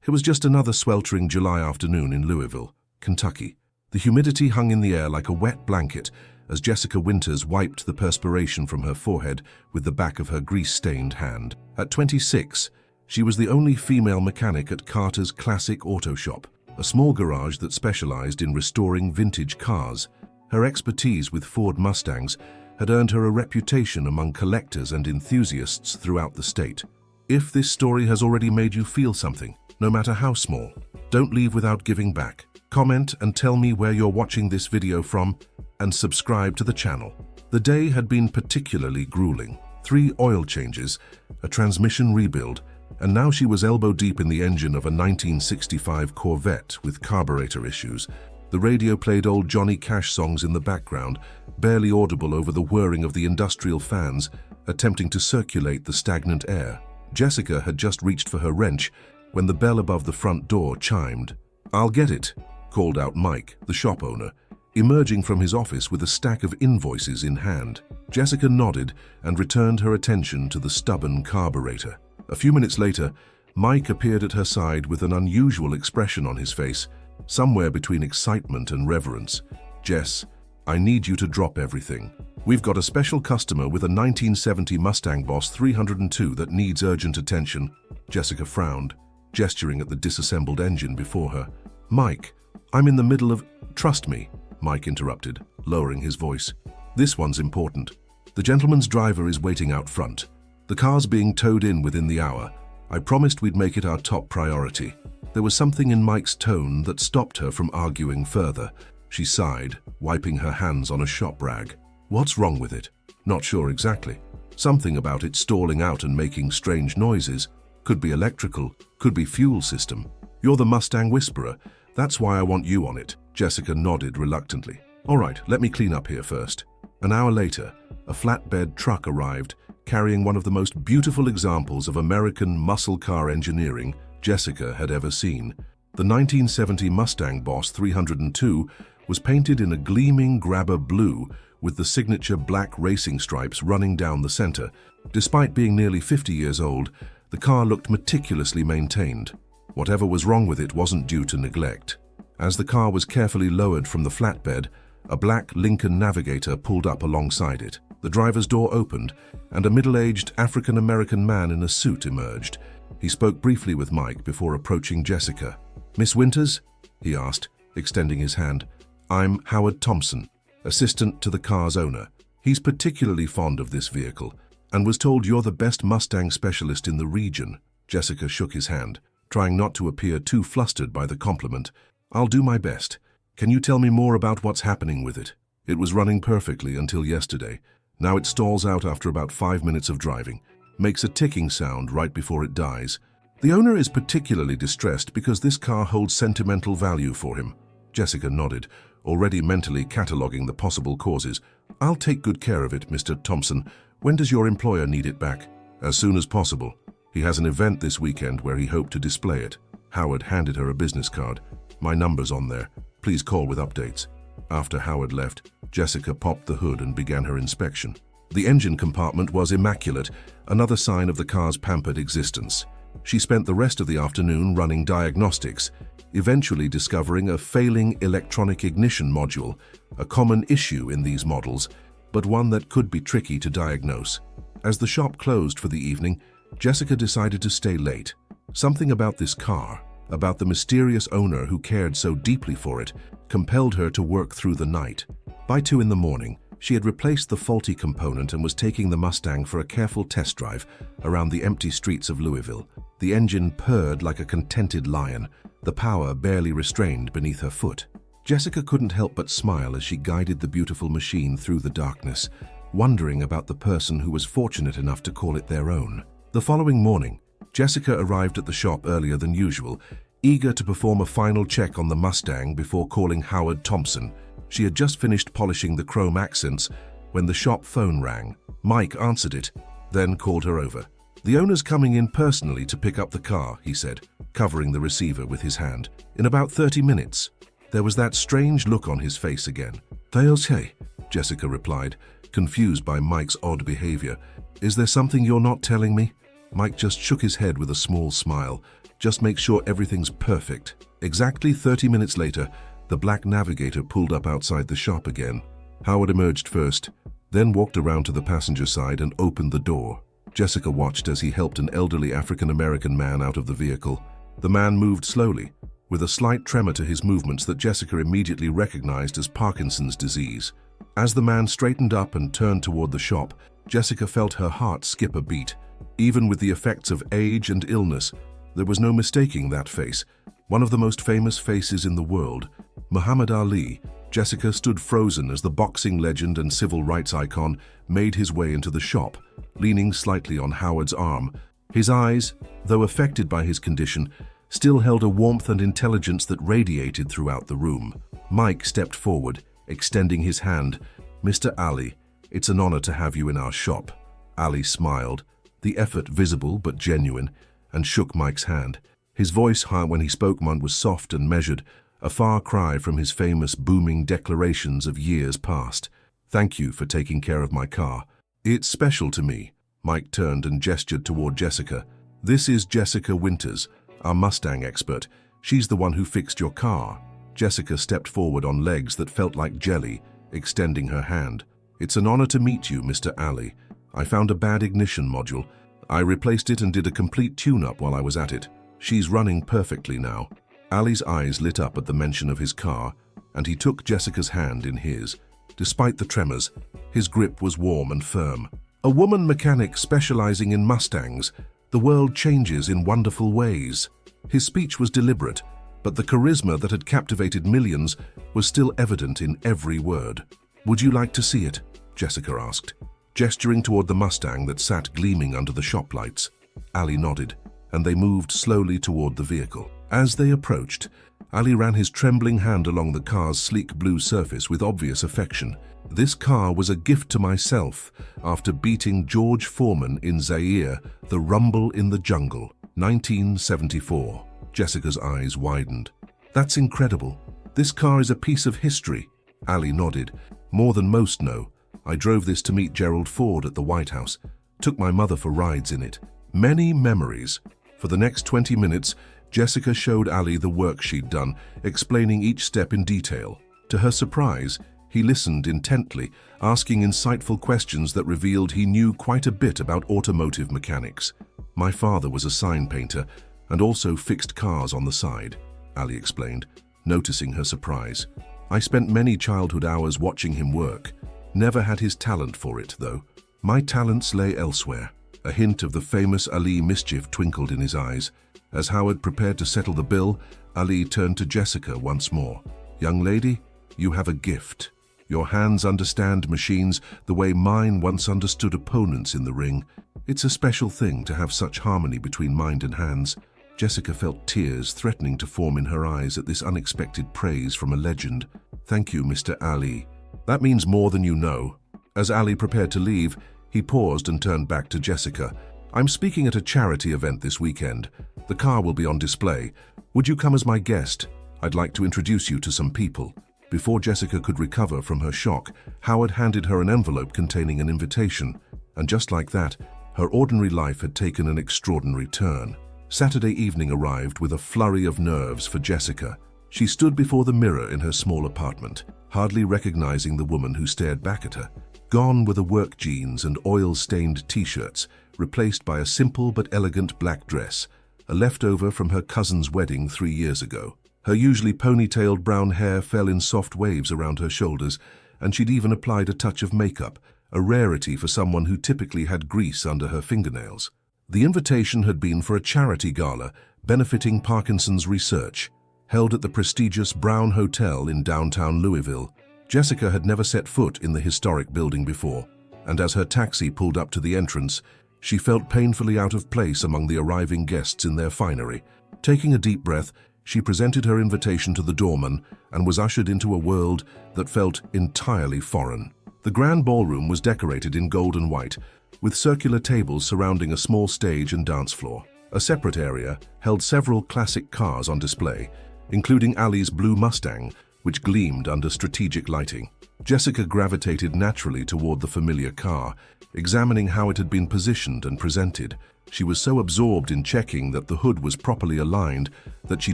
It was just another sweltering July afternoon in Louisville, Kentucky. The humidity hung in the air like a wet blanket as Jessica Winters wiped the perspiration from her forehead with the back of her grease-stained hand. At 26, she was the only female mechanic at Carter's Classic Auto Shop, a small garage that specialized in restoring vintage cars. Her expertise with Ford Mustangs had earned her a reputation among collectors and enthusiasts throughout the state. If this story has already made you feel something, no matter how small, don't leave without giving back. Comment and tell me where you're watching this video from, and subscribe to the channel. The day had been particularly grueling. 3 oil changes, a transmission rebuild, and now she was elbow deep in the engine of a 1965 Corvette with carburetor issues. The radio played old Johnny Cash songs in the background, barely audible over the whirring of the industrial fans attempting to circulate the stagnant air. Jessica had just reached for her wrench when the bell above the front door chimed. "I'll get it," called out Mike, the shop owner, emerging from his office with a stack of invoices in hand. Jessica nodded and returned her attention to the stubborn carburetor. A few minutes later, Mike appeared at her side with an unusual expression on his face, somewhere between excitement and reverence. "Jess, I need you to drop everything. We've got a special customer with a 1970 Mustang Boss 302 that needs urgent attention." Jessica frowned, gesturing at the disassembled engine before her. "Mike, I'm in the middle of—" "Trust me," Mike interrupted, lowering his voice. "This one's important. The gentleman's driver is waiting out front. The car's being towed in within the hour. I promised we'd make it our top priority." There was something in Mike's tone that stopped her from arguing further. She sighed, wiping her hands on a shop rag. "What's wrong with it?" "Not sure exactly. Something about it stalling out and making strange noises. Could be electrical, could be fuel system. You're the Mustang Whisperer. That's why I want you on it." Jessica nodded reluctantly. "All right, let me clean up here first." An hour later, a flatbed truck arrived, carrying one of the most beautiful examples of American muscle car engineering Jessica had ever seen. The 1970 Mustang Boss 302 was painted in a gleaming grabber blue with the signature black racing stripes running down the center. Despite being nearly 50 years old, the car looked meticulously maintained. Whatever was wrong with it wasn't due to neglect. As the car was carefully lowered from the flatbed, a black Lincoln Navigator pulled up alongside it. The driver's door opened, and a middle-aged African-American man in a suit emerged. He spoke briefly with Mike before approaching Jessica. "Miss Winters?" he asked, extending his hand. "I'm Howard Thompson, assistant to the car's owner. He's particularly fond of this vehicle and was told you're the best Mustang specialist in the region." Jessica shook his hand, trying not to appear too flustered by the compliment. "I'll do my best. Can you tell me more about what's happening with it?" "It was running perfectly until yesterday. Now it stalls out after about 5 minutes of driving. Makes a ticking sound right before it dies. The owner is particularly distressed because this car holds sentimental value for him." Jessica nodded, already mentally cataloging the possible causes. "I'll take good care of it, Mr. Thompson. When does your employer need it back?" "As soon as possible. He has an event this weekend where he hoped to display it." Howard handed her a business card. "My number's on there. Please call with updates." After Howard left, Jessica popped the hood and began her inspection. The engine compartment was immaculate, another sign of the car's pampered existence. She spent the rest of the afternoon running diagnostics, eventually discovering a failing electronic ignition module, a common issue in these models, but one that could be tricky to diagnose. As the shop closed for the evening, Jessica decided to stay late. Something about this car, about the mysterious owner who cared so deeply for it, compelled her to work through the night. By 2 in the morning, she had replaced the faulty component and was taking the Mustang for a careful test drive around the empty streets of Louisville. The engine purred like a contented lion, the power barely restrained beneath her foot. Jessica couldn't help but smile as she guided the beautiful machine through the darkness, wondering about the person who was fortunate enough to call it their own. The following morning, Jessica arrived at the shop earlier than usual, eager to perform a final check on the Mustang before calling Howard Thompson. She had just finished polishing the chrome accents when the shop phone rang. Mike answered it, then called her over. "The owner's coming in personally to pick up the car," he said, covering the receiver with his hand. "In about 30 minutes. There was that strange look on his face again. "Okay," Jessica replied, confused by Mike's odd behavior. "Is there something you're not telling me?" Mike just shook his head with a small smile. Just make sure everything's perfect. Exactly 30 minutes later, the black Navigator pulled up outside the shop again. Howard emerged first, then walked around to the passenger side and opened the door. Jessica watched as he helped an elderly African-American man out of the vehicle. The man moved slowly, with a slight tremor to his movements that Jessica immediately recognized as Parkinson's disease. As the man straightened up and turned toward the shop, Jessica felt her heart skip a beat. Even with the effects of age and illness, there was no mistaking that face. One of the most famous faces in the world, Muhammad Ali. Jessica stood frozen as the boxing legend and civil rights icon made his way into the shop, leaning slightly on Howard's arm. His eyes, though affected by his condition, still held a warmth and intelligence that radiated throughout the room. Mike stepped forward, extending his hand. "Mr. Ali, it's an honor to have you in our shop." Ali smiled, the effort visible but genuine, and shook Mike's hand. His voice, when he spoke, was soft and measured, a far cry from his famous booming declarations of years past. "Thank you for taking care of my car. It's special to me." Mike turned and gestured toward Jessica. "This is Jessica Winters, our Mustang expert. She's the one who fixed your car." Jessica stepped forward on legs that felt like jelly, extending her hand. "It's an honor to meet you, Mr. Ali. I found a bad ignition module. I replaced it and did a complete tune-up while I was at it. She's running perfectly now." Ali's eyes lit up at the mention of his car, and he took Jessica's hand in his. Despite the tremors, his grip was warm and firm. "A woman mechanic specializing in Mustangs. The world changes in wonderful ways." His speech was deliberate, but the charisma that had captivated millions was still evident in every word. "Would you like to see it?" Jessica asked, gesturing toward the Mustang that sat gleaming under the shop lights. Ali nodded, and they moved slowly toward the vehicle. As they approached, Ali ran his trembling hand along the car's sleek blue surface with obvious affection. "This car was a gift to myself after beating George Foreman in Zaire, the Rumble in the Jungle, 1974. Jessica's eyes widened. "That's incredible. This car is a piece of history." Ali nodded. "More than most know. I drove this to meet Gerald Ford at the White House. Took my mother for rides in it. Many memories." For the next 20 minutes, Jessica showed Ali the work she'd done, explaining each step in detail. To her surprise, he listened intently, asking insightful questions that revealed he knew quite a bit about automotive mechanics. "My father was a sign painter and also fixed cars on the side," Ali explained, noticing her surprise. "I spent many childhood hours watching him work. Never had his talent for it, though. My talents lay elsewhere." A hint of the famous Ali mischief twinkled in his eyes. As Howard prepared to settle the bill, Ali turned to Jessica once more. "Young lady, you have a gift. Your hands understand machines the way mine once understood opponents in the ring. It's a special thing to have such harmony between mind and hands." Jessica felt tears threatening to form in her eyes at this unexpected praise from a legend. "Thank you, Mr. Ali. That means more than you know." As Ali prepared to leave, he paused and turned back to Jessica. "I'm speaking at a charity event this weekend. The car will be on display. Would you come as my guest? I'd like to introduce you to some people." Before Jessica could recover from her shock, Howard handed her an envelope containing an invitation. And just like that, her ordinary life had taken an extraordinary turn. Saturday evening arrived with a flurry of nerves for Jessica. She stood before the mirror in her small apartment, hardly recognizing the woman who stared back at her. Gone were the work jeans and oil-stained t-shirts, replaced by a simple but elegant black dress, a leftover from her cousin's wedding 3 years ago. Her usually ponytailed brown hair fell in soft waves around her shoulders, and she'd even applied a touch of makeup, a rarity for someone who typically had grease under her fingernails. The invitation had been for a charity gala benefiting Parkinson's research, held at the prestigious Brown Hotel in downtown Louisville. Jessica had never set foot in the historic building before, and as her taxi pulled up to the entrance, she felt painfully out of place among the arriving guests in their finery. Taking a deep breath, she presented her invitation to the doorman and was ushered into a world that felt entirely foreign. The grand ballroom was decorated in gold and white, with circular tables surrounding a small stage and dance floor. A separate area held several classic cars on display, including Ali's blue Mustang, which gleamed under strategic lighting. Jessica gravitated naturally toward the familiar car, examining how it had been positioned and presented. She was so absorbed in checking that the hood was properly aligned that she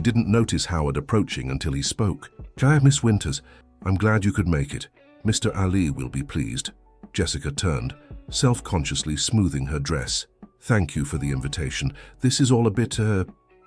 didn't notice Howard approaching until he spoke. "Miss Winters, I'm glad you could make it. Mr. Ali will be pleased." Jessica turned, self-consciously smoothing her dress. "Thank you for the invitation. This is all a bit,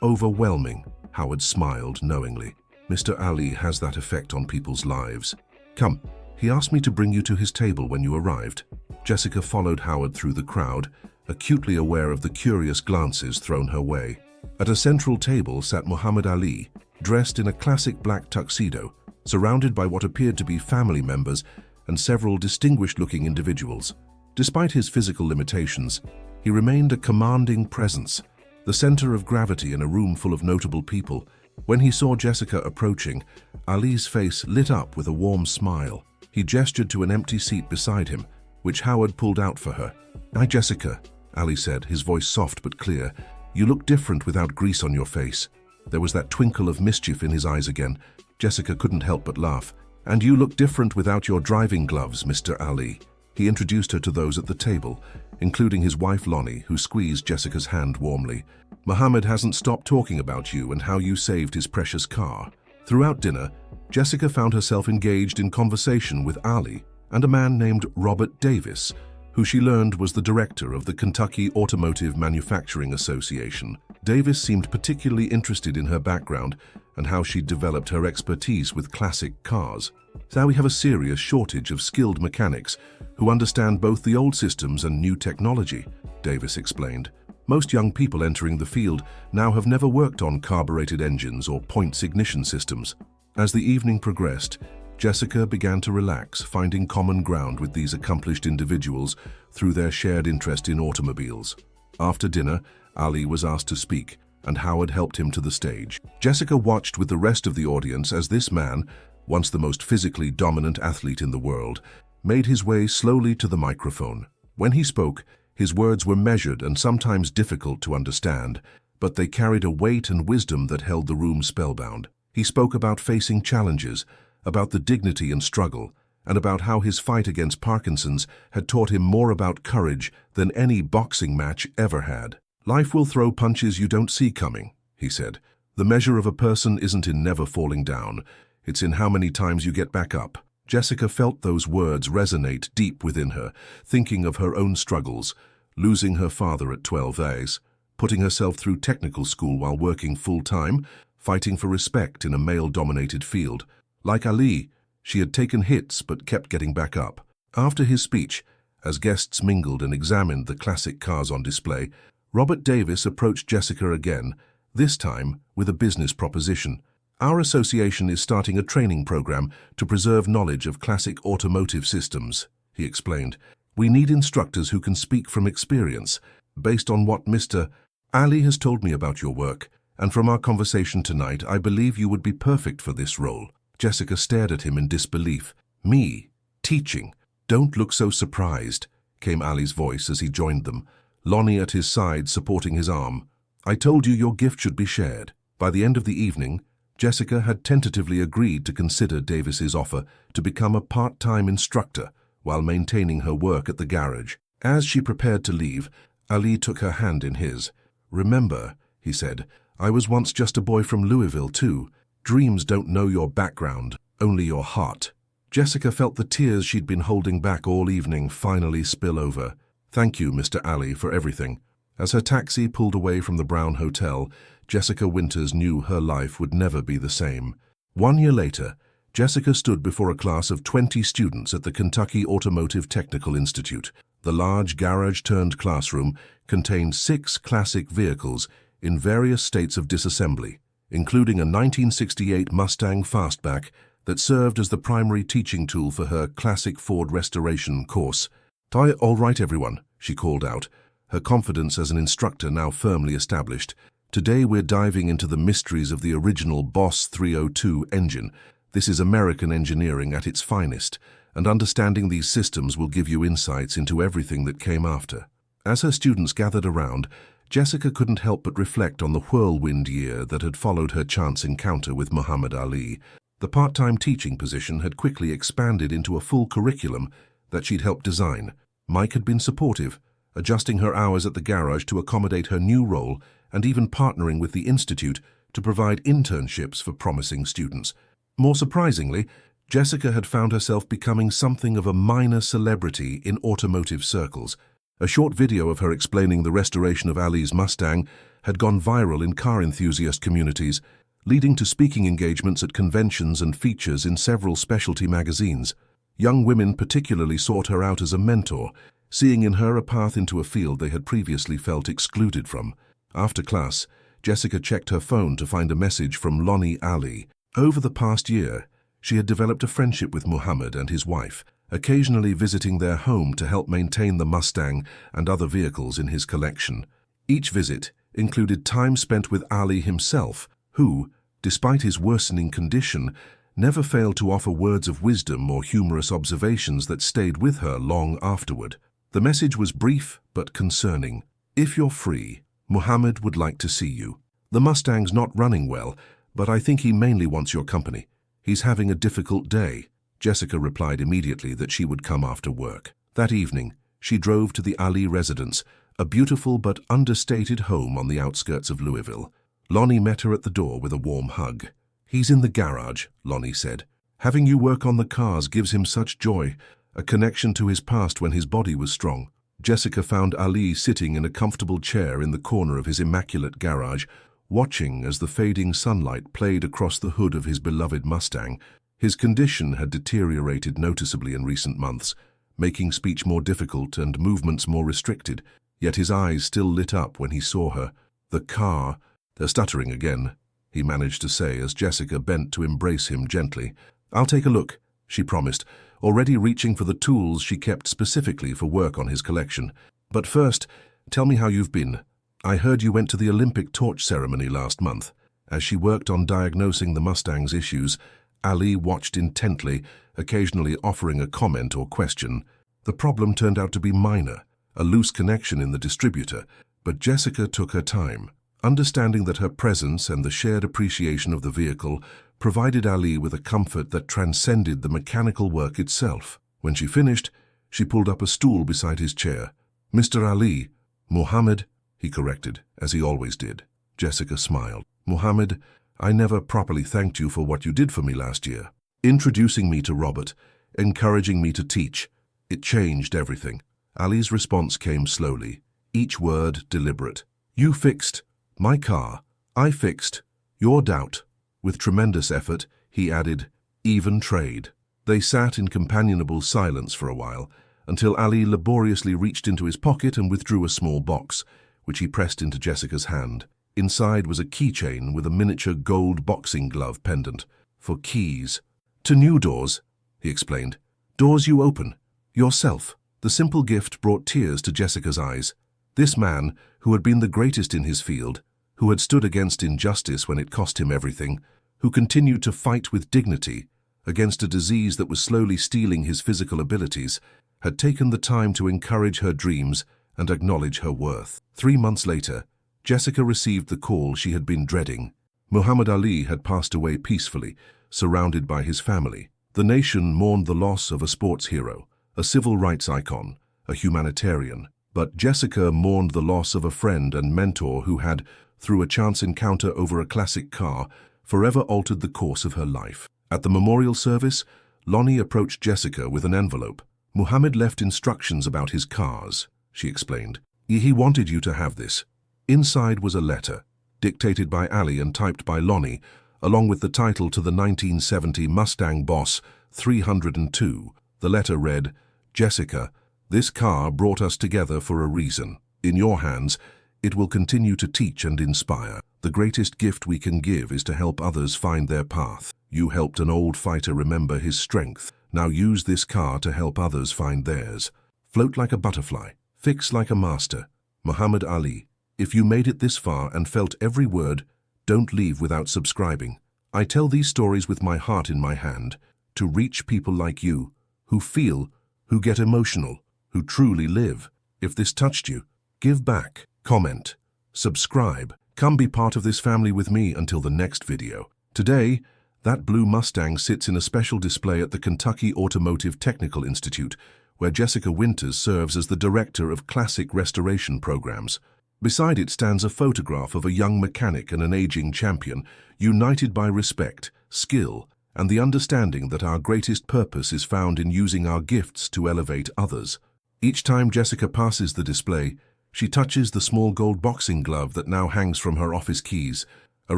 overwhelming." Howard smiled knowingly. "Mr. Ali has that effect on people's lives. Come, he asked me to bring you to his table when you arrived." Jessica followed Howard through the crowd, acutely aware of the curious glances thrown her way. At a central table sat Muhammad Ali, dressed in a classic black tuxedo, surrounded by what appeared to be family members and several distinguished-looking individuals. Despite his physical limitations, he remained a commanding presence, the center of gravity in a room full of notable people. When he saw Jessica approaching, Ali's face lit up with a warm smile. He gestured to an empty seat beside him, which Howard pulled out for her. "Hi, Jessica," Ali said, his voice soft but clear. "You look different without grease on your face." There was that twinkle of mischief in his eyes again. Jessica couldn't help but laugh. "And you look different without your driving gloves, Mr. Ali." He introduced her to those at the table, including his wife Lonnie, who squeezed Jessica's hand warmly. "Muhammad hasn't stopped talking about you and how you saved his precious car." Throughout dinner, Jessica found herself engaged in conversation with Ali and a man named Robert Davis, who she learned was the director of the Kentucky Automotive Manufacturing Association. Davis seemed particularly interested in her background and how she'd developed her expertise with classic cars. "So we have a serious shortage of skilled mechanics who understand both the old systems and new technology," Davis explained. "Most young people entering the field now have never worked on carbureted engines or points ignition systems." As the evening progressed, Jessica began to relax, finding common ground with these accomplished individuals through their shared interest in automobiles. After dinner, Ali was asked to speak, and Howard helped him to the stage. Jessica watched with the rest of the audience as this man, once the most physically dominant athlete in the world, made his way slowly to the microphone. When he spoke, his words were measured and sometimes difficult to understand, but they carried a weight and wisdom that held the room spellbound. He spoke about facing challenges, about the dignity and struggle, and about how his fight against Parkinson's had taught him more about courage than any boxing match ever had. "Life will throw punches you don't see coming," he said. "The measure of a person isn't in never falling down, it's in how many times you get back up." Jessica felt those words resonate deep within her, thinking of her own struggles, losing her father at 12 days, putting herself through technical school while working full-time, fighting for respect in a male-dominated field. Like Ali, she had taken hits but kept getting back up. After his speech, as guests mingled and examined the classic cars on display, Robert Davis approached Jessica again, this time with a business proposition. "Our association is starting a training program to preserve knowledge of classic automotive systems," he explained. "We need instructors who can speak from experience, based on what Mr. Ali has told me about your work, and from our conversation tonight, I believe you would be perfect for this role." Jessica stared at him in disbelief. "Me? Teaching? Don't look so surprised," came Ali's voice as he joined them, Lonnie at his side supporting his arm. "I told you your gift should be shared." By the end of the evening, Jessica had tentatively agreed to consider Davis's offer to become a part-time instructor while maintaining her work at the garage. As she prepared to leave, Ali took her hand in his. "Remember," he said, "I was once just a boy from Louisville, too. Dreams don't know your background, only your heart." Jessica felt the tears she'd been holding back all evening finally spill over. "Thank you, Mr. Ali, for everything." As her taxi pulled away from the Brown Hotel, Jessica Winters knew her life would never be the same. 1 year later, Jessica stood before a class of 20 students at the Kentucky Automotive Technical Institute. The large garage-turned classroom contained 6 classic vehicles in various states of disassembly, including a 1968 Mustang Fastback that served as the primary teaching tool for her classic Ford restoration course. "All right, everyone," she called out, her confidence as an instructor now firmly established. "Today we're diving into the mysteries of the original Boss 302 engine. This is American engineering at its finest, and understanding these systems will give you insights into everything that came after." As her students gathered around, Jessica couldn't help but reflect on the whirlwind year that had followed her chance encounter with Muhammad Ali. The part-time teaching position had quickly expanded into a full curriculum that she'd helped design. Mike had been supportive, adjusting her hours at the garage to accommodate her new role and even partnering with the institute to provide internships for promising students. More surprisingly, Jessica had found herself becoming something of a minor celebrity in automotive circles. A short video of her explaining the restoration of Ali's Mustang had gone viral in car enthusiast communities, leading to speaking engagements at conventions and features in several specialty magazines. Young women particularly sought her out as a mentor, seeing in her a path into a field they had previously felt excluded from. After class, Jessica checked her phone to find a message from Lonnie Ali. Over the past year, she had developed a friendship with Muhammad and his wife, occasionally visiting their home to help maintain the Mustang and other vehicles in his collection. Each visit included time spent with Ali himself, who, despite his worsening condition, never failed to offer words of wisdom or humorous observations that stayed with her long afterward. The message was brief but concerning. If you're free, Muhammad would like to see you. The Mustang's not running well, but I think he mainly wants your company. He's having a difficult day. Jessica replied immediately that she would come after work. That evening, she drove to the Ali residence, a beautiful but understated home on the outskirts of Louisville. Lonnie met her at the door with a warm hug. "He's in the garage," Lonnie said. "Having you work on the cars gives him such joy, a connection to his past when his body was strong." Jessica found Ali sitting in a comfortable chair in the corner of his immaculate garage, watching as the fading sunlight played across the hood of his beloved Mustang. His condition had deteriorated noticeably in recent months, making speech more difficult and movements more restricted, yet his eyes still lit up when he saw her. "The car," they're stuttering again, he managed to say as Jessica bent to embrace him gently. "I'll take a look," she promised, already reaching for the tools she kept specifically for work on his collection. "But first, tell me how you've been. I heard you went to the Olympic torch ceremony last month." As she worked on diagnosing the Mustang's issues, Ali watched intently, occasionally offering a comment or question. The problem turned out to be minor, a loose connection in the distributor, but Jessica took her time, understanding that her presence and the shared appreciation of the vehicle provided Ali with a comfort that transcended the mechanical work itself. When she finished, she pulled up a stool beside his chair. "Mr. Ali, Muhammad," he corrected, as he always did. Jessica smiled. "Muhammad, I never properly thanked you for what you did for me last year. Introducing me to Robert, encouraging me to teach. It changed everything." Ali's response came slowly, each word deliberate. "You fixed my car. I fixed your doubt." With tremendous effort, he added, "Even trade." They sat in companionable silence for a while, until Ali laboriously reached into his pocket and withdrew a small box, which he pressed into Jessica's hand. Inside was a keychain with a miniature gold boxing glove pendant. "For keys to new doors," he explained. "Doors you open yourself." The simple gift brought tears to Jessica's eyes. This man, who had been the greatest in his field, who had stood against injustice when it cost him everything, who continued to fight with dignity against a disease that was slowly stealing his physical abilities, had taken the time to encourage her dreams and acknowledge her worth. 3 months later, Jessica received the call she had been dreading. Muhammad Ali had passed away peacefully, surrounded by his family. The nation mourned the loss of a sports hero, a civil rights icon, a humanitarian. But Jessica mourned the loss of a friend and mentor who had, through a chance encounter over a classic car, forever altered the course of her life. At the memorial service, Lonnie approached Jessica with an envelope. "Muhammad left instructions about his cars," she explained. "He wanted you to have this." Inside was a letter, dictated by Ali and typed by Lonnie, along with the title to the 1970 Mustang Boss 302. The letter read, "Jessica, this car brought us together for a reason. In your hands, it will continue to teach and inspire. The greatest gift we can give is to help others find their path. You helped an old fighter remember his strength. Now use this car to help others find theirs. Float like a butterfly. Fix like a master. Muhammad Ali. If you made it this far and felt every word, don't leave without subscribing. I tell these stories with my heart in my hand, to reach people like you, who feel, who get emotional, who truly live. If this touched you, give back, comment, subscribe. Come be part of this family with me until the next video. Today, That blue Mustang sits in a special display at the Kentucky Automotive Technical Institute, where Jessica Winters serves as the director of classic restoration programs. Beside it stands a photograph of a young mechanic and an aging champion, united by respect, skill, and the understanding that our greatest purpose is found in using our gifts to elevate others. Each time Jessica passes the display, she touches the small gold boxing glove that now hangs from her office keys, a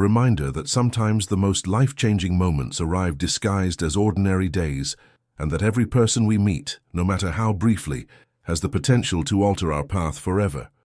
reminder that sometimes the most life-changing moments arrive disguised as ordinary days, and that every person we meet, no matter how briefly, has the potential to alter our path forever.